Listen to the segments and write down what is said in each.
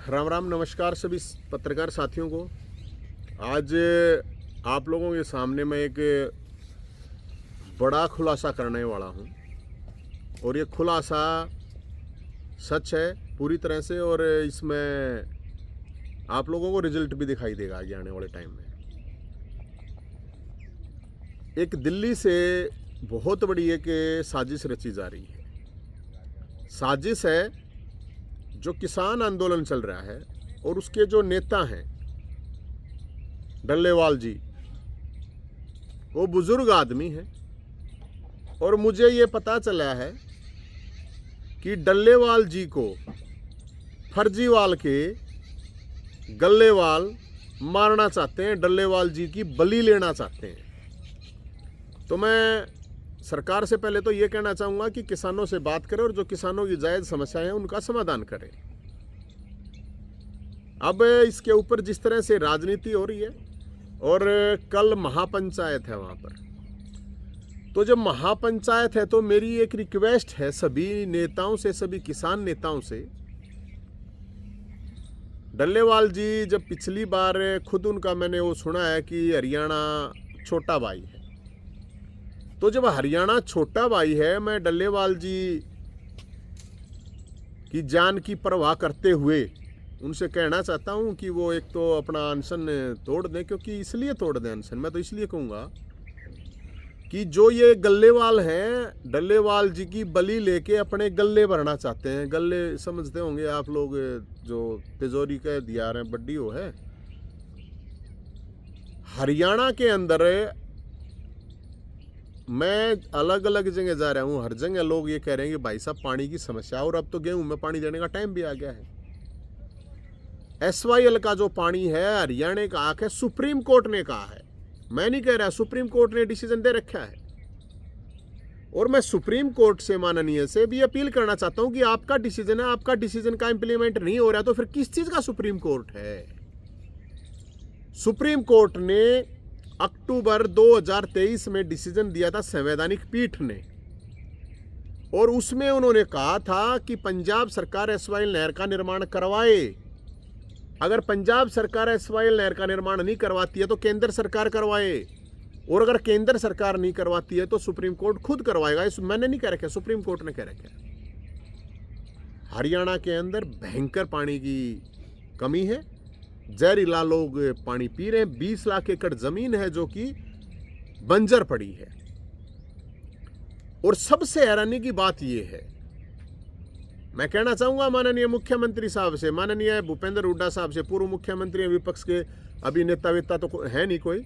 राम राम, नमस्कार सभी पत्रकार साथियों को। आज आप लोगों के सामने मैं एक बड़ा खुलासा करने वाला हूं और ये खुलासा सच है पूरी तरह से, और इसमें आप लोगों को रिजल्ट भी दिखाई देगा आगे आने वाले टाइम में। एक दिल्ली से बहुत बड़ी एक साजिश रची जा रही है। साजिश है जो किसान आंदोलन चल रहा है और उसके जो नेता हैं डल्लेवाल जी, वो बुजुर्ग आदमी हैं और मुझे ये पता चला है कि डल्लेवाल जी को फर्जीवाल के गल्लेवाल मारना चाहते हैं, डल्लेवाल जी की बलि लेना चाहते हैं। तो मैं सरकार से पहले तो ये कहना चाहूँगा कि किसानों से बात करें और जो किसानों की जायज़ समस्याएं हैं उनका समाधान करें। अब इसके ऊपर जिस तरह से राजनीति हो रही है, और कल महापंचायत है वहाँ पर, तो जब महापंचायत है तो मेरी एक रिक्वेस्ट है सभी नेताओं से, सभी किसान नेताओं से। डल्लेवाल जी जब पिछली बार खुद उनका मैंने वो सुना है कि हरियाणा छोटा भाई है, तो जब हरियाणा छोटा भाई है, मैं डल्लेवाल जी की जान की परवाह करते हुए उनसे कहना चाहता हूं कि वो एक तो अपना अनशन तोड़ दें। क्योंकि इसलिए तोड़ दें अनशन, मैं तो इसलिए कहूँगा कि जो ये गल्लेवाल हैं, डल्लेवाल जी की बलि लेके अपने गल्ले भरना चाहते हैं। गल्ले समझते होंगे आप लोग, जो तिजोरी का दिया रहे बड्डी वो है। हरियाणा के अंदर मैं अलग अलग जगह जा रहा हूँ, हर जगह लोग ये कह रहे हैं कि भाई साहब पानी की समस्या, और अब तो गेहूं में पानी देने का टाइम भी आ गया है। SYL का जो पानी है हरियाणा का हक है, सुप्रीम कोर्ट ने कहा है, मैं नहीं कह रहा, सुप्रीम कोर्ट ने डिसीजन दे रखा है। और मैं सुप्रीम कोर्ट से, माननीय से भी अपील करना चाहता हूं कि आपका डिसीजन है, आपका डिसीजन का इंप्लीमेंट नहीं हो रहा तो फिर किस चीज का सुप्रीम कोर्ट है। सुप्रीम कोर्ट ने अक्टूबर 2023 में डिसीजन दिया था संवैधानिक पीठ ने, और उसमें उन्होंने कहा था कि पंजाब सरकार SYL नहर का निर्माण करवाए। अगर पंजाब सरकार SYL नहर का निर्माण नहीं करवाती है तो केंद्र सरकार करवाए, और अगर केंद्र सरकार नहीं करवाती है तो सुप्रीम कोर्ट खुद करवाएगा। इस मैंने नहीं कह रखा, सुप्रीम कोर्ट ने कह रखा। हरियाणा के अंदर भयंकर पानी की कमी है, जहरीला लोग पानी पी रहे हैं। 20 लाख एकड़ जमीन है जो कि बंजर पड़ी है। और सबसे हैरानी की बात यह है, मैं कहना चाहूंगा माननीय मुख्यमंत्री साहब से, माननीय भूपेंद्र हुड्डा साहब से, पूर्व मुख्यमंत्री विपक्ष के, अभी नेता वेता तो है नहीं कोई,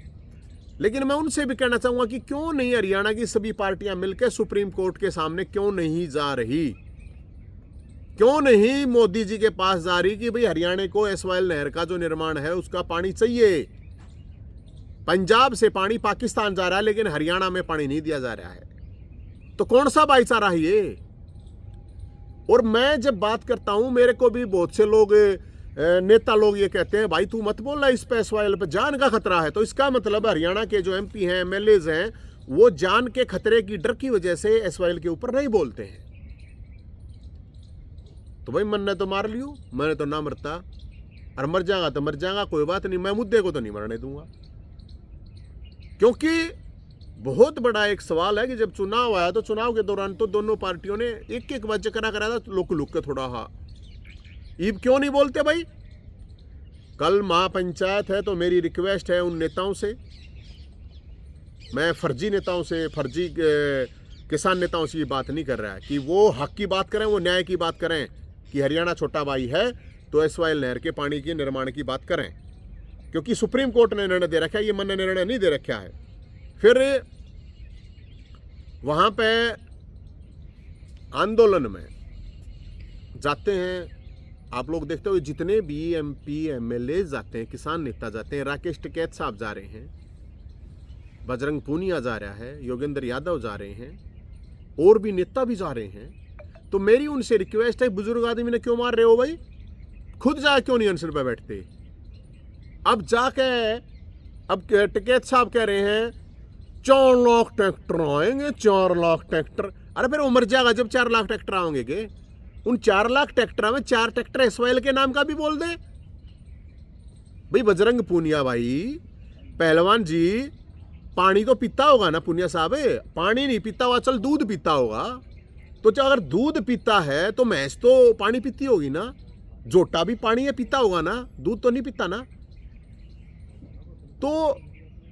लेकिन मैं उनसे भी कहना चाहूंगा कि क्यों नहीं हरियाणा की सभी पार्टियां मिलकर सुप्रीम कोर्ट के सामने क्यों नहीं जा रही, क्यों नहीं मोदी जी के पास जा रही कि भाई हरियाणा को SYL नहर का जो निर्माण है उसका पानी चाहिए। पंजाब से पानी पाकिस्तान जा रहा है लेकिन हरियाणा में पानी नहीं दिया जा रहा है, तो कौन सा भाईचारा है ये। और मैं जब बात करता हूं, मेरे को भी बहुत से लोग, नेता लोग ये कहते हैं भाई तू मत बोलना इस पे, SYL पे जान का खतरा है। तो इसका मतलब हरियाणा के जो MP हैं, MLAs हैं, वो जान के खतरे की डर की वजह से SYL के ऊपर नहीं बोलते हैं। तो भाई मैंने तो मार लियो, मैंने तो ना मरता, और मर जाएगा तो मर जाएगा, कोई बात नहीं, मैं मुद्दे को तो नहीं मरने दूंगा। क्योंकि बहुत बड़ा एक सवाल है कि जब चुनाव आया तो चुनाव के दौरान तो दोनों पार्टियों ने एक एक बात करा था, लुक लुक के थोड़ा। हाँ, ईब क्यों नहीं बोलते भाई। कल महापंचायत है तो मेरी रिक्वेस्ट है उन नेताओं से, मैं फर्जी नेताओं से, फर्जी किसान नेताओं से ये बात नहीं कर रहा है कि वो हक की बात करें, वो न्याय की बात करें कि हरियाणा छोटा भाई है तो SYL नहर के पानी के निर्माण की बात करें। क्योंकि सुप्रीम कोर्ट ने निर्णय दे रखा है, ये मैंने निर्णय नहीं दे रखा है। फिर वहां पे आंदोलन में जाते हैं, आप लोग देखते हो जितने भी MP MLA जाते हैं, किसान नेता जाते हैं, राकेश टिकैत साहब जा रहे हैं, बजरंग पूनिया जा रहा है, योगेंद्र यादव जा रहे हैं, और भी नेता भी जा रहे हैं। तो मेरी उनसे रिक्वेस्ट है, बुजुर्ग आदमी ने क्यों मार रहे हो भाई, खुद जा क्यों नहीं अनशन पे बैठते। अब जाके अब टिकैत साहब कह रहे हैं 4 लाख ट्रैक्टर आएंगे, 4 लाख ट्रैक्टर। अरे फिर वो मर जाएगा जब 4 लाख ट्रैक्टर आएंगे के। उन 4 लाख ट्रैक्टर में 4 ट्रैक्टर एसवाईएल के नाम का भी बोल दे। भाई बजरंग पूनिया भाई, पहलवान जी, पानी तो पीता होगा ना पूनिया साहब? पानी नहीं पीता हुआ, चल दूध पीता होगा। तो जो अगर दूध पीता है तो भैंस तो पानी पीती होगी ना, जोटा भी पानी है पीता होगा ना, दूध तो नहीं पीता ना। तो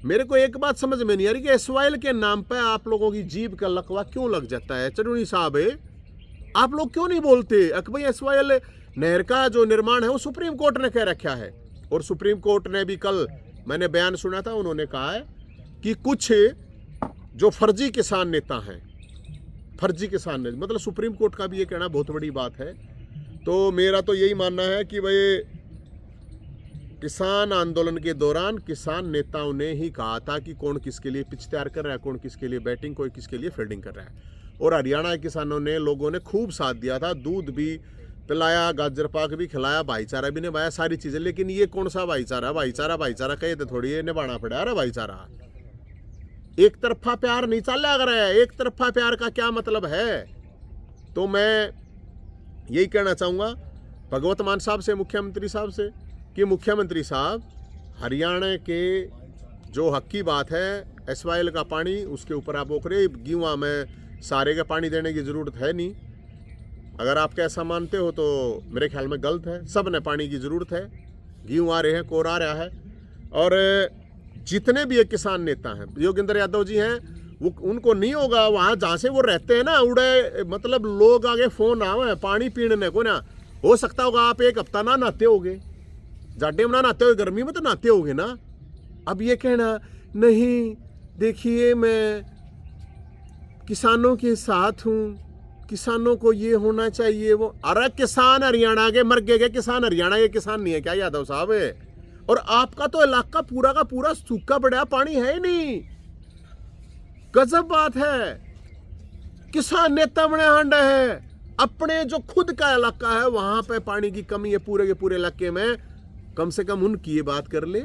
मेरे को एक बात समझ में नहीं आ रही कि एसवाईएल के नाम पे आप लोगों की जीभ का लकवा क्यों लग जाता है? चरुनी साहब आप लोग क्यों नहीं बोलते कि भाई एसवाईएल नहर का जो निर्माण है वो सुप्रीम कोर्ट ने कह रखा है। और सुप्रीम कोर्ट ने भी, कल मैंने बयान सुना था, उन्होंने कहा है कि कुछ जो फर्जी किसान नेता हैं, फर्जी किसान नेता, मतलब सुप्रीम कोर्ट का भी ये कहना बहुत बड़ी बात है। तो मेरा तो यही मानना है कि भाई किसान आंदोलन के दौरान किसान नेताओं ने ही कहा था कि कौन किसके लिए पिच तैयार कर रहा है, कौन किसके लिए बैटिंग, कोई किसके लिए फील्डिंग कर रहा है। और हरियाणा के किसानों ने, लोगों ने खूब साथ दिया था, दूध भी पिलाया, गाजर पाक भी खिलाया, भाईचारा भी निभाया, सारी चीजें। लेकिन ये कौन सा भाईचारा? भाईचारा कहे तो थोड़ी ये निभाना पड़ा। अरे भाईचारा एक तरफा प्यार नहीं चल रहा है। एक तरफा प्यार का क्या मतलब है? तो मैं यही कहना चाहूंगा भगवत मान साहब से, मुख्यमंत्री साहब से, कि मुख्यमंत्री साहब, हरियाणा के जो हक की बात है एसवाईएल का पानी, उसके ऊपर आप ओकरे गेहूँ में सारे का पानी देने की जरूरत है नहीं। अगर आप ऐसा मानते हो तो मेरे ख्याल में गलत है। सब ने पानी की जरूरत है, गेहूँ आ रहे हैं, कोर आ रहा है। और जितने भी एक किसान नेता हैं, योगेंद्र यादव जी हैं, वो उनको नहीं होगा वहाँ जहाँ से वो रहते हैं ना, उड़े मतलब लोग आगे फोन आवे पानी पीने को ना, हो सकता होगा आप एक हफ्ता ना नहाते होगे, जाडे में ना नहाते हो, गर्मी में तो नहाते होगे ना। अब ये कहना नहीं, देखिए मैं किसानों के साथ हूँ, किसानों को ये होना चाहिए वो। अरे किसान हरियाणा के मर गए, किसान हरियाणा के किसान नहीं है क्या यादव साहब? और आपका तो इलाका पूरा का पूरा सूखा पड़ा, पानी है ही नहीं। गजब बात है। किसान नेता बने हांडे है, अपने जो खुद का इलाका है वहां पे पानी की कमी है पूरे के पूरे इलाके में, कम से कम उनकी ये बात कर ले।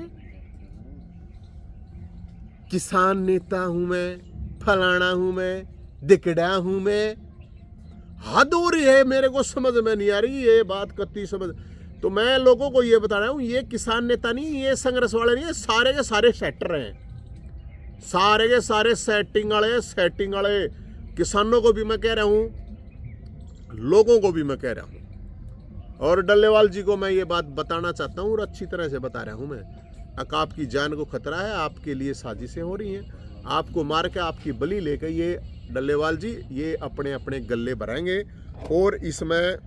किसान नेता हूं मैं, फलाना हूं मैं, दिकड़ा हूं मैं। हद हो रही है, मेरे को समझ में नहीं आ रही ये बात, कत्ती समझ। तो मैं लोगों को ये बता रहा हूं, ये किसान नेता नहीं, ये संघर्ष वाले नहीं, ये सारे के सारे सेटर हैं, सारे के सारे सेटिंग वाले। किसानों को भी मैं कह रहा हूं, लोगों को भी मैं कह रहा हूं। और डल्लेवाल जी को मैं ये बात बताना चाहता हूं और अच्छी तरह से बता रहा हूं मैं, आपकी जान को खतरा है, आपके लिए साजिशें हो रही हैं, आपको मार के आपकी बलि लेकर ये डल्लेवाल जी ये अपने अपने गले भरेंगे और इसमें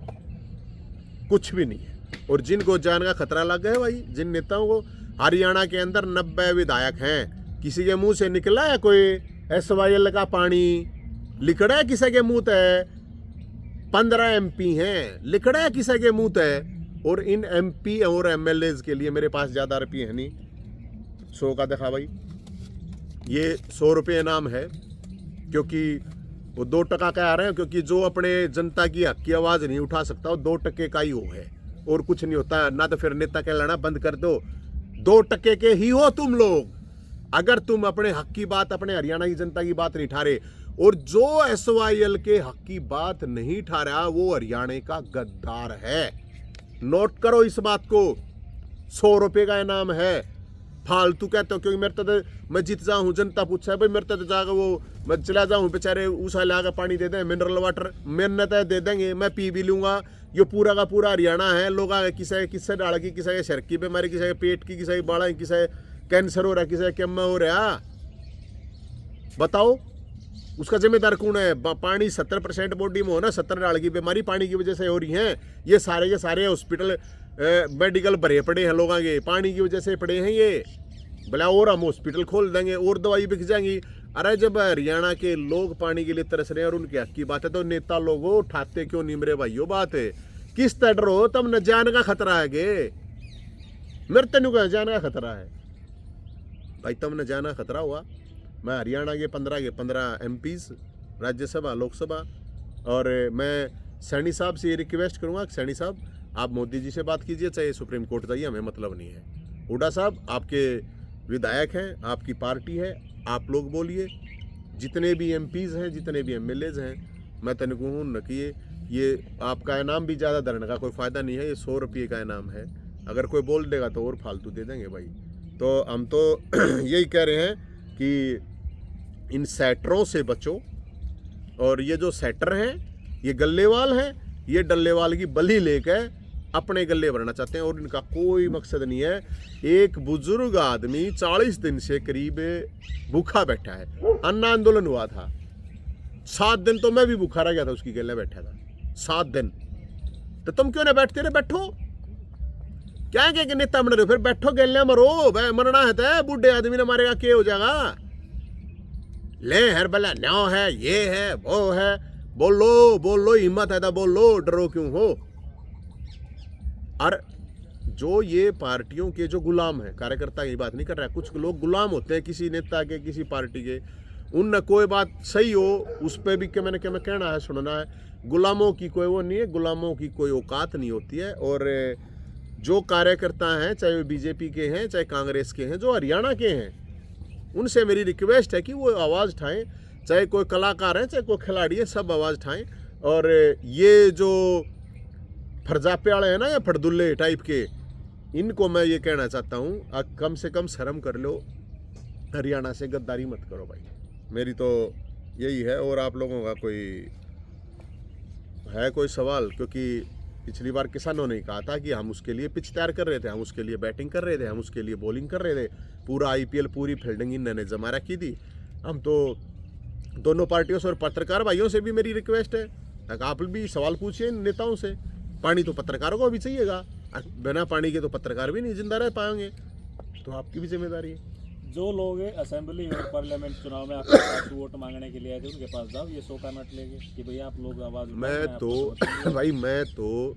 कुछ भी नहीं है। और जिनको जान का खतरा लग गया है भाई, जिन नेताओं को, हरियाणा के अंदर 90 विधायक हैं, किसी के मुंह से निकला है कोई एसवाईएल का पानी लिखड़ा है किसी के मुंह है? 15 MP हैं, लिखड़ा है किसी के मुंह है? और इन MP और MLA के लिए मेरे पास ज़्यादा रुपये है नहीं, 100 का देखा भाई, ये 100 रुपये इनाम है, क्योंकि वो 2% का आ रहे हैं, क्योंकि जो अपने जनता की हक की आवाज़ नहीं उठा सकता वो 2% का ही वो है, और कुछ नहीं होता ना। तो फिर नेता कहलाना बंद कर दो, 2% के ही हो तुम लोग, अगर तुम अपने हक की बात, अपने हरियाणा की जनता की बात नहीं ठा रहे। और जो एसवाईएल के हक की बात नहीं ठा रहा वो हरियाणा का गद्दार है। नोट करो इस बात को, 100 रुपये का इनाम है। फालतू कहते हो, क्योंकि मेरे तो मैं जीत जाऊँ, जनता पूछा है भाई, मेरे तो जाकर वो मैं चला जाऊँ, बेचारे उसा ला कर पानी दे दें, मिनरल वाटर मैंने तो दे देंगे, मैं पी भी लूँगा। ये पूरा का पूरा हरियाणा है, लोग किसे डाल की, किसी के सर की बीमारी, किसी के पेट की, किसी की बाड़ा, किसी कैंसर हो रहा है, किसी का कैमा हो रहा, बताओ उसका जिम्मेदार कौन है? पानी 70% बॉडी में हो ना, 70 डाल की बीमारी पानी की वजह से हो रही है। ये सारे के सारे हॉस्पिटल मेडिकल भरे पड़े हैं लोगों के, पानी की वजह से पड़े हैं ये। भला और हम हॉस्पिटल खोल देंगे और दवाई बिक जाएंगी। अरे जब हरियाणा के लोग पानी के लिए तरस रहे हैं और उनके हक की बात है, तो नेता लोगों उठाते क्यों नहीं मेरे भाइयों? बात है किस तरह हो, तब न जान का खतरा है गे, मेरे तेन का जान का खतरा है भाई, तब न जाना खतरा हुआ। मैं हरियाणा के 15 MPs, राज्यसभा, लोकसभा, और मैं सैनी साहब से ये रिक्वेस्ट करूंगा कि सैनी साहब आप मोदी जी से बात कीजिए, चाहे सुप्रीम कोर्ट जाइए, हमें मतलब नहीं है। हुड्डा साहब आपके विधायक हैं, आपकी पार्टी है, आप लोग बोलिए। जितने भी MPs हैं, जितने भी MLAs हैं, मैं तनिक हूँ न कि ये आपका इनाम भी ज़्यादा धरने का कोई फ़ायदा नहीं है, ये 100 रुपये का इनाम है। अगर कोई बोल देगा तो और फालतू दे देंगे भाई। तो हम तो यही कह रहे हैं कि इन सेटरों से बचो। और ये जो सेटर हैं ये गल्लेवाल हैं, ये डल्लेवाल की बलि लेकर अपने गले भरना चाहते हैं और इनका कोई मकसद नहीं है। एक बुजुर्ग आदमी 40 दिन से करीब भूखा बैठा है, अन्न आंदोलन हुआ था, 7 दिन तो मैं भी भूखा रह गया था, उसकी गले बैठा था 7 दिन। तो तुम क्यों ना बैठते रहे? बैठो, क्या है कि नेता बन रहे हो, फिर बैठो गले मरो, मरना है तो बूढ़े आदमी ने मारेगा, क्या हो जाएगा? ले हर बला न्यो है, ये है वो है, बोलो हिम्मत है तो बोलो, डरो क्यों हो? और जो ये पार्टियों के जो गुलाम हैं, कार्यकर्ता की बात नहीं कर रहा है, कुछ लोग गुलाम होते हैं किसी नेता के, किसी पार्टी के, उन कोई बात सही हो उस पर भी क्या मैंने कहना है, सुनना है। गुलामों की कोई वो नहीं है, गुलामों की कोई औकात नहीं होती है। और जो कार्यकर्ता हैं, चाहे वो बीजेपी के हैं, चाहे कांग्रेस के हैं, जो हरियाणा के हैं, उनसे मेरी रिक्वेस्ट है कि वो आवाज़ उठाएं, चाहे कोई कलाकार है, चाहे कोई खिलाड़ी है, सब आवाज़ उठाएं। और ये जो फरजापे वाले हैं ना, या फड़दुल्ले टाइप के, इनको मैं ये कहना चाहता हूँ, कम से कम शर्म कर लो, हरियाणा से गद्दारी मत करो भाई। मेरी तो यही है। और आप लोगों का कोई सवाल? क्योंकि पिछली बार किसानों ने कहा था कि हम उसके लिए पिच तैयार कर रहे थे, हम उसके लिए बैटिंग कर रहे थे, हम उसके लिए बॉलिंग कर रहे थे, पूरा IPL पूरी फील्डिंग इन्होंने जमा रखी थी। हम तो दोनों पार्टियों से और पत्रकार भाइयों से भी मेरी रिक्वेस्ट है, आप भी सवाल पूछिए नेताओं से। पानी तो पत्रकारों को भी चाहिएगा, बिना पानी के तो पत्रकार भी नहीं जिंदा रह पाएंगे, तो आपकी भी जिम्मेदारी है। जो लोग असेंबली और पार्लियामेंट चुनाव में आपके पास वोट मांगने के लिए आए थे, उनके पास जाओ, ये 100 का नोट लेके कि भैया आप लोग आवाज़ उठाओ। मैं तो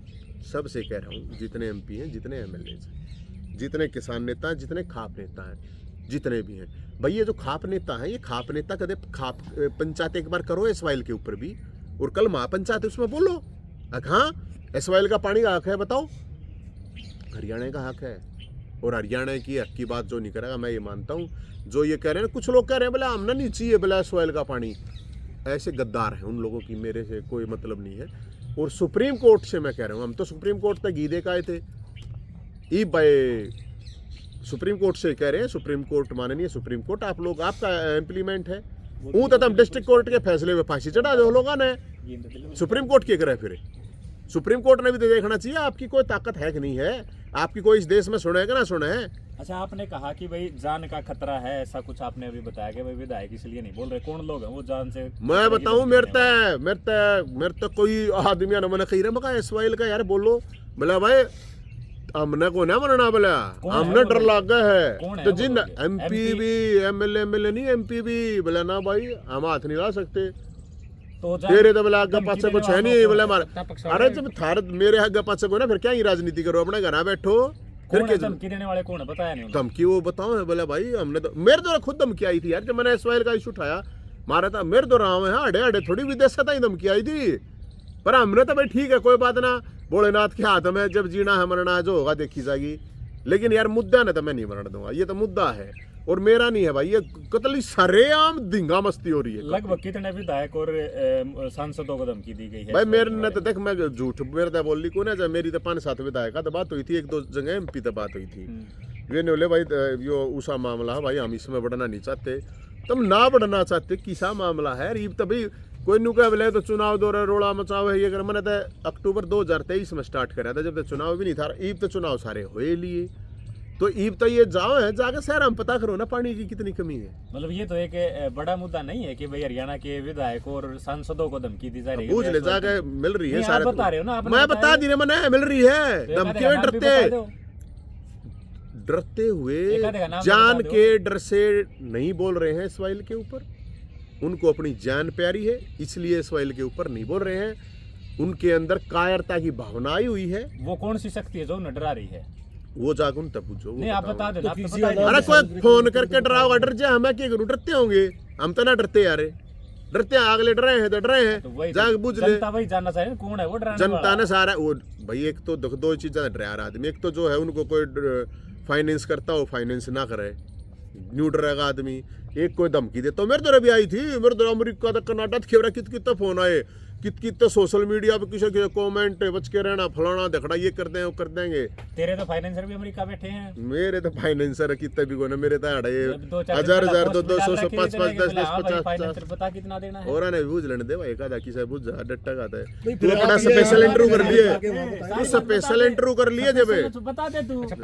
सबसे कह रहा हूँ, जितने MP हैं, जितने MLA हैं, जितने किसान नेता हैं, जितने खाप नेता हैं, जितने भी हैं भाई, ये जो खाप नेता हैं, ये खाप नेता कदे खाप पंचायत एक बार करो SYL के ऊपर भी, और कल महापंचायत उसमें बोलो। हाँ, SYL का पानी का हक है, बताओ, हरियाणा का हक है। और हरियाणा की हक की बात जो नहीं करेगा, मैं ये मानता हूँ। जो ये कह रहे हैं, कुछ लोग कह रहे हैं बोला हमने नहीं चाहिए बोला SYL का पानी, ऐसे गद्दार हैं, उन लोगों की मेरे से कोई मतलब नहीं है। और सुप्रीम कोर्ट से मैं कह रहा हूँ, हम तो सुप्रीम कोर्ट तक गीदे का आए थे, ई भाई सुप्रीम कोर्ट से कह रहे हैं, सुप्रीम कोर्ट माननीय सुप्रीम कोर्ट, आप लोग, आपका इम्प्लीमेंट है वो, तो तुम डिस्ट्रिक्ट कोर्ट के फैसले में फांसी चढ़ा दो लोगों ने, सुप्रीम कोर्ट के करे फिर। सुप्रीम कोर्ट ने भी तो देखना चाहिए आपकी कोई ताकत है कि नहीं है, आपकी कोई इस देश में सुने है कि ना सुने है। अच्छा, आपने कहा कि भाई जान का खतरा है, ऐसा कुछ आपने अभी बताया कि भाई विधायक इसलिए नहीं बोल रहे, कौन लोग हैं वो जान से? मैं बताऊं, मेरे तो कोई आदमी ने मैंने कही रहा, मैं SYL का यार बोलो, बोला भाई हमने को ना मरना, बोला हमने डर लग गया है, तो जिन MP भी MLA नहीं, MP भी बोला ना भाई हम हाथ नहीं ला सकते, तेरे तो बोला आगे पाछे कुछ है नहीं, बोला हमारे, अरे जब थार मेरे आगे पाछे को ना, फिर क्या ही राजनीति करो, अपने घर बैठो। फिर क्या धमकी देने वाले कौन है, बताया नहीं? धमकी वो बताओ है, बोला भाई हमने तो, मेरे तो खुद धमकी आई थी यार, जब मैंने SYL का इशू उठाया, मारा था मेरे तो राम है, आड़े थोड़ी विदेश ही धमकी आई थी। पर हमने तो भाई ठीक है, कोई बात ना, भोलेनाथ के हाथ में, जब जीना है मरना है, जो होगा देखी जाएगी। लेकिन यार मुद्दा ना तो मैं नहीं मरने दूंगा, ये तो मुद्दा है और मेरा नहीं है भाई, ये कतली सरेआम धिंगा मस्ती हो रही है। लगभग कितने विधायक और सांसदों को धमकी दी गई है भाई? मेरे ने तो देख, मैं झूठ मेरे तो बोल ली को ना, जब मेरी तो 5-7 विधायक तो बात हुई थी, 1-2 जगह MP तो बात हुई थी, वे ने बोले भाई यो उसा मामला है भाई, हम इसमें बढ़ना नहीं चाहते। तुम ना बढ़ना चाहते, किसा मामला है रीब? तो भाई कोई नु कह बोले तो चुनाव दो रोड़ा मचाओ है, ये कर, मैंने तो अक्टूबर 2023 में स्टार्ट करा था, जब तक चुनाव भी नहीं था, ईब तो चुनाव सारे हुए लिए, तो ईब तो ये जाओ है जाके शहर हम पता करो ना पानी की कितनी कमी है। मतलब ये तो एक बड़ा मुद्दा नहीं है कि भाई हरियाणा के विधायक और सांसदों को धमकी दी जा रही है? पूछ ले जाके, मिल रही है सारे, बता रहे हो ना, मैं बता दी मैंने, मिल रही है धमकी में, डरते हुए, जान के डर से नहीं बोल रहे हैं SYL के ऊपर, उनको अपनी जान प्यारी है इसलिए SYL के ऊपर नहीं बोल रहे हैं, उनके अंदर कायरता की भावना आई हुई है। वो कौन सी शक्ति है जो उन्हें डरा रही है? वो जागुन तब पूछो, नहीं आप बता देना। अरे कोई फोन करके डराओ, डर जाए, हमें क्या करूं, डरते होंगे हम तो ना डरते यार, डरते अगले डरे हैं तो डरे हैं, जाग बुझ ले, जनता वही जानना चाहिए कौन है वो डराने वाला। जनता ने सारा वो भाई, एक तो दो चीजें डरा रहा आदमी, एक तो जो है उनको कोई फाइनेंस करता हो, फाइनेंस ना करे, न्यू डरेगा आदमी, एक कोई धमकी दे। तो मेरे तो भी आई थी, मेरे तो अमेरिका तक कर्नाटक खेवरा कितना फोन आए कित तो सोशल मीडिया पे किसी के कमेंट बच के रहना, फलाना देखड़ा, ये कर दें वो कर देंगे। तेरे तो फाइनेंसर भी अमेरिका बैठे हैं। मेरे तो फाइनेंसर कितने भी कोने, मेरे तो जब दो चार हजार दिन हजार पहला 200 पोस्ट मिला 500 5 10 10 हाँ भाई 50 फाइनेंसर बता कितना देना है। और ने बूझ लेने दे भाई, एकादा किसे बुझ जा डट्टा खाता है। भाई, तू फिर अपना आप ये स्पेशल आप इंटरव्यू कर ये लिए, आगे वहाँ बताइए। तू स्पेशल इंटरव्यू कर लिए जब बता दे तू। अच्छा,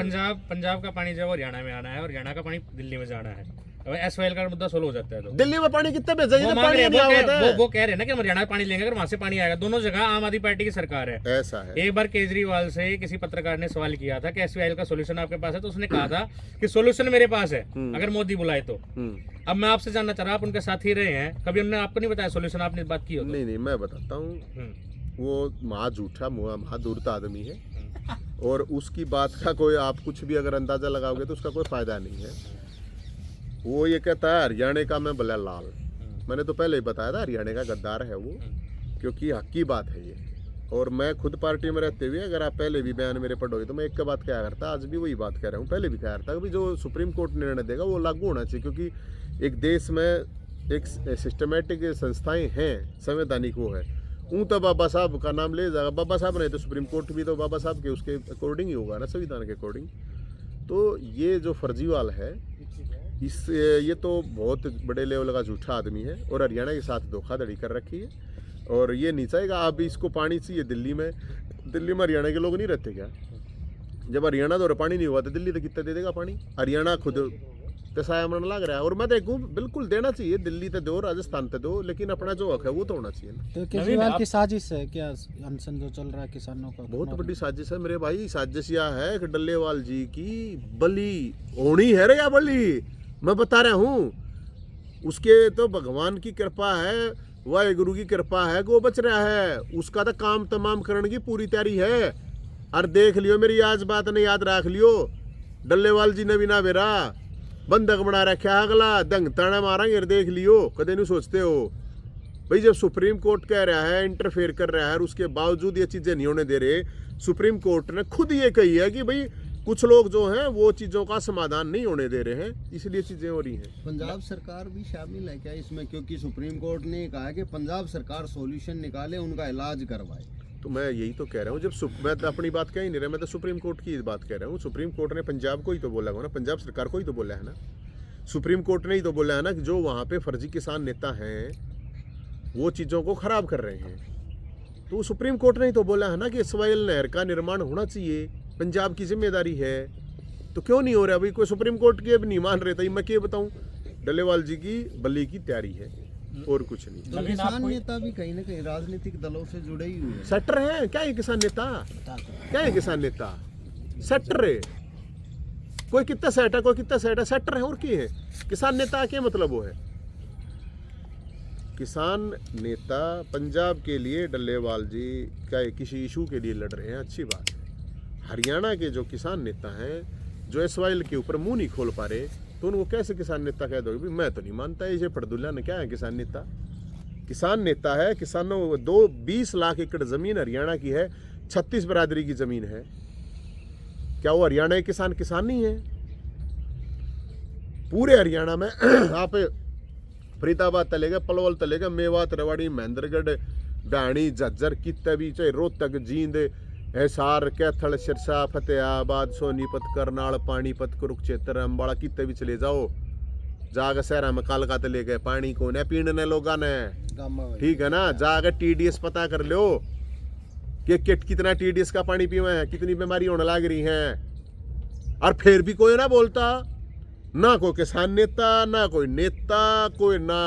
पंजाब का पानी जो है हरियाणा में आना है और हरियाणा का पानी दिल्ली में जाना है। अब एसवाईएल का मुद्दा सोल्व हो जाता है तो दिल्ली में पानी कितने भेजा वो ये मांग पानी रहे हैं, नहीं आता है। वो कह रहे हैं ना कि हम हरियाणा में पानी लेंगे अगर वहां से पानी आएगा। दोनों जगह आम आदमी पार्टी की सरकार है। ऐसा है। एक बार केजरीवाल से किसी पत्रकार ने सवाल किया था कि एसवाईएल का सोल्यूशन आपके पास है, तो उसने कहा था कि सोल्यूशन मेरे पास है अगर मोदी बुलाए तो। अब मैं आपसे जानना चाह रहा, आप उनके साथ ही रहे हैं, कभी उन्होंने आपको नहीं बताया सोल्यूशन, आपने बात की हो तो? नहीं मैं बताता हूँ, वो महा झूठा महा धूर्त आदमी है और उसकी बात का कोई आप कुछ भी अगर अंदाजा लगाओगे तो उसका कोई फायदा नहीं है। वो ये कहता है हरियाणा का मैं भला लाल, मैंने तो पहले ही बताया था हरियाणा का गद्दार है वो, क्योंकि हक की बात है ये। और मैं खुद पार्टी में रहते हुए अगर आप पहले भी बयान मेरे पढ़ोगे तो मैं एक का बात क्या करता, आज भी वही बात कह रहा हूँ, पहले भी कह रहा था कि जो सुप्रीम कोर्ट निर्णय देगा वो लागू होना चाहिए, क्योंकि एक देश में एक सिस्टमेटिक संस्थाएं हैं, संवैधानिक वो है। ऊँ तो बाबा साहब का नाम ले जाएगा, बाबा साहब नहीं तो सुप्रीम कोर्ट भी तो बाबा साहब के उसके अकॉर्डिंग ही होगा ना, संविधान के अकॉर्डिंग। तो ये जो फर्जीवाल है ये तो बहुत बड़े लेवल का झूठा आदमी है और हरियाणा के साथ धोखाधड़ी कर रखी है। और ये नहीं चाहेगा अब इसको पानी चाहिए दिल्ली में हरियाणा के लोग नहीं रहते क्या? जब हरियाणा तो पानी नहीं हुआ तो दिल्ली तो कितना दे देगा पानी? हरियाणा खुद पैसा मन लग रहा है। और मैं देखूँ बिल्कुल देना चाहिए, दिल्ली तो दो, राजस्थान तो दो, लेकिन अपना जो हक है वो तो होना चाहिए ना। तो केजरीवाल की साजिश है क्या अनशन जो चल रहा है किसानों का? बहुत बड़ी साजिश है मेरे भाई। साजिश यह है कि डल्लेवाल जी की बलि होनी है रे या बलि, मैं बता रहा हूँ। उसके तो भगवान की कृपा है, वाहेगुरु की कृपा है कि वो बच रहा है। उसका तो काम तमाम करने की पूरी तैयारी है। और देख लियो मेरी आज बात ने याद रख लियो, डल्लेवाल जी ने भी ना बेरा बंधक बना रखा है, अगला दंग ताना मारेंगे, देख लियो। कदे नहीं सोचते हो भाई, जब सुप्रीम कोर्ट कह रहा है इंटरफेयर कर रहा है और उसके बावजूद ये चीजें नहीं होने दे रहे। सुप्रीम कोर्ट ने खुद ये कही है कि भाई कुछ लोग जो हैं वो चीज़ों का समाधान नहीं होने दे रहे हैं, इसलिए चीज़ें हो रही हैं। पंजाब सरकार भी शामिल है क्या इसमें? क्योंकि सुप्रीम कोर्ट ने कहा है कि पंजाब सरकार सॉल्यूशन निकाले, उनका इलाज करवाए। तो मैं यही तो कह रहा हूँ, जब मैं तो अपनी बात कह ही नहीं रहा, मैं तो सुप्रीम कोर्ट की बात कह रहा हूँ। सुप्रीम कोर्ट ने पंजाब को ही तो बोला हो ना, पंजाब सरकार को ही तो बोला है ना। सुप्रीम कोर्ट ने ही तो बोला है ना कि जो वहाँ पे फर्जी किसान नेता हैं वो चीज़ों को खराब कर रहे हैं। तो सुप्रीम कोर्ट ने ही तो बोला है ना कि एसवाईएल नहर का निर्माण होना चाहिए, पंजाब की जिम्मेदारी है। तो क्यों नहीं हो रहा भाई? कोई सुप्रीम कोर्ट के भी नहीं मान रहे थे। मैं क्या बताऊं, डल्लेवाल जी की बलि की तैयारी है और कुछ नहीं। तो किसान नेता भी कहीं ना कहीं राजनीतिक दलों से जुड़े ही हुए हैं। सेटर है क्या ये किसान नेता? क्या है किसान नेता? सेटर है, कोई कितना सेट है, कोई कितना सेट है, सेटर है और क्या है? किसान नेता क्या मतलब वो है? किसान नेता पंजाब के लिए डल्लेवाल जी क्या किसी इशू के लिए लड़ रहे हैं, अच्छी बात है। हरियाणा के जो किसान नेता हैं जो एसवाईएल के ऊपर मुंह नहीं खोल पा रहे, तो उनको कैसे किसान नेता कह दोगे? मैं तो नहीं मानता ये फड़दुल्ला ने क्या है किसान नेता। किसान नेता है, किसानों 20 लाख एकड़ जमीन हरियाणा की है, 36 बरादरी की जमीन है। क्या वो हरियाणा के किसान नहीं है? पूरे हरियाणा में आप फरीदाबाद तलेगा, पलवल तलेगा, मेवात, रेवाड़ी, महेंद्रगढ़, डाणी, झज्जर, कितना भी चाहे रोहतक, जींद, हिसार, कैथल, सिरसा, फतेहाबाद, सोनीपत, करनाल, पानीपत, कुरुक्षेत्र, अम्बाड़ा, कितने भी चले जाओ, जाकर शहर में कालका ले गए पानी को न पीने लोगा ने, ठीक है ना। जाकर TDS पता कर लो कि कितना TDS का पानी पीवे हैं, कितनी बीमारी होने लग रही हैं। और फिर भी कोई ना बोलता, ना कोई किसान नेता, ना कोई नेता, कोई ना।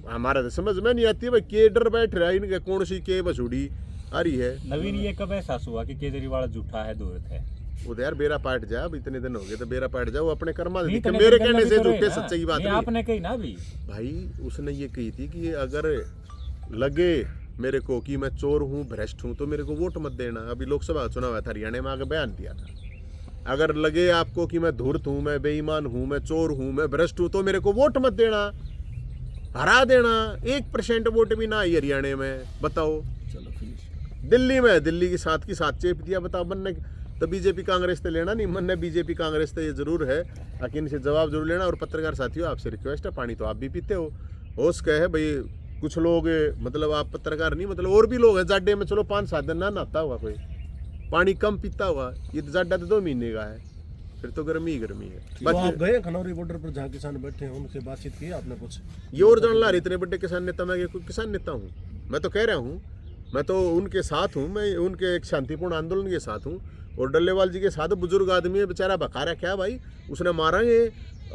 हमारा तो समझ में नहीं आती भाई, के डर बैठ रहा है इनके कौन सी के बसूड़ी आ रही है। नवीन ये कब एहसास हुआ कि केजरीवाल झूठा है, दूर है? वो यार बेरा पाट जा, अब इतने दिन हो गए तो बेरा पाट जा, वो अपने कर्मा देखे। मेरे कहने से झूठे सच्चाई बात नहीं। आपने कही ना भी भाई, उसने ये कही थी कि अगर लगे मेरे को कि मैं चोर हूँ, भ्रष्ट हूँ, तो मेरे को वोट मत देना। अभी लोकसभा चुनाव हुआ था हरियाणा में, आगे बयान दिया था, अगर लगे आपको कि मैं धूर्त हूँ, मैं बेईमान हूँ, मैं चोर हूँ, मैं भ्रष्ट हूँ, तो मेरे को वोट मत देना, हरा देना। 1% वोट भी ना आई हरियाणा में, बताओ। चलो फिनिश। दिल्ली में दिल्ली की साथ चेप दिया, बताओ। मन ने तो बीजेपी कांग्रेस से लेना नहीं, मन ने बीजेपी कांग्रेस से ये जरूर है, लेकिन इनसे जवाब जरूर लेना। और पत्रकार साथियों, आपसे रिक्वेस्ट है, पानी तो आप भी पीते हो, होश कहे भाई कुछ लोग मतलब आप पत्रकार नहीं, मतलब और भी लोग हैं जाडे में, चलो 5-7 दिन ना नहाता हुआ, कोई पानी कम पीता हुआ, ये तो जाडा तो 2 महीने का है, फिर तो गर्मी ही गर्मी है। तो आप गए खनौरी बॉर्डर पर जहाँ किसान बैठे हैं, उनसे बातचीत की आपने कुछ? ये और जान ला रहे इतने बड़े किसान नेता, मैं कोई किसान नेता हूँ? मैं तो कह रहा हूँ, मैं तो उनके साथ हूँ, मैं उनके एक शांतिपूर्ण आंदोलन के साथ हूँ, और डल्लेवाल जी के साथ बुजुर्ग आदमी है बेचारा, बका रहा क्या भाई, उसने मारा है,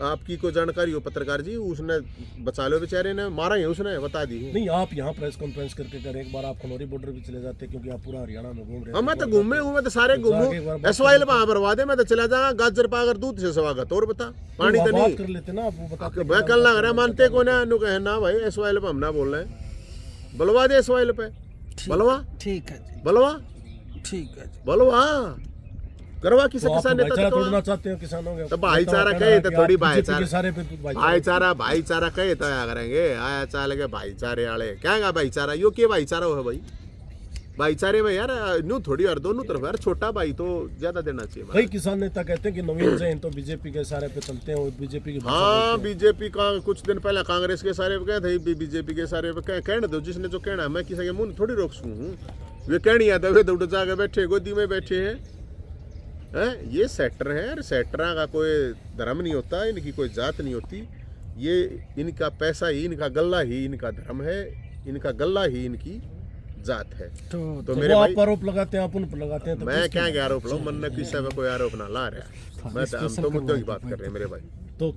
आपकी कोई जानकारी हो पत्रकार जी, उसने बचा लो बेचारे ने, मारा है उसने, बता दी। नहीं, आप यहाँ प्रेस कॉन्फ्रेंस करके करें, एक बार आप खनौरी बॉर्डर भी चले जाते, क्योंकि आप पूरा हरियाणा में घूम रहे हैं। मैं तो घूमे हूँ, मैं तो सारे घूमू, एसवाइल वहां बर्बाद है, मैं तो चला जाऊंगा गाजर पाकर दूध से स्वागत, और बता पानी तो नहीं कर लेते ना, आप वो बताते। मैं कल ना करा, मानते को ना कहे ना भाई एसवाइल पे हम ना बोल रहे हैं, बलवा दे एसवाइल पे, बलवा ठीक है जी, बलवा ठीक है जी। बलवा करवा किसी तो आप किसान नेता भाईचारा तो तोड़ना चाहते हो किसानों के? तो भाईचारा कहे तो थोड़ी भाईचारा भाईचारा कहे तो आया करेंगे, आया चाल के भाईचारे वाले क्या भाईचारा, यो के भाईचारा हो है भाई, भाईचारे में यार न्यू थोड़ी और दोनों तरफ यार, छोटा भाई तो ज्यादा देना चाहिए। कई किसान नेता कहते हैं कि नवीन जैन तो बीजेपी के सारे पे चलते हैं, और बीजेपी की हाँ बीजेपी का कुछ दिन पहले कांग्रेस के सारे पे गए थे, बीजेपी के सारे पे कहने दो, जिसने जो कहना है, मैं किसी के मुंह थोड़ी रोक सकूँ, वे कहनी आता वे दौड़ जाके बैठे गोदी में बैठे हैं, ये सेक्टर है यार, सेक्टरा का कोई धर्म नहीं होता, इनकी कोई जात नहीं होती, ये इनका पैसा ही, इनका गल्ला ही इनका धर्म है, इनका गल्ला ही इनकी जात है। तो मेरे आप आरोप लगाते हैं, आप उन पर लगाते हैं, तो मैं क्या आरोप लाऊं, मन ने किसी पे कोई आरोप ना ला रहा है, मैं तो हम तो मुद्दों की बात कर रहे हैं मेरे भाई। तो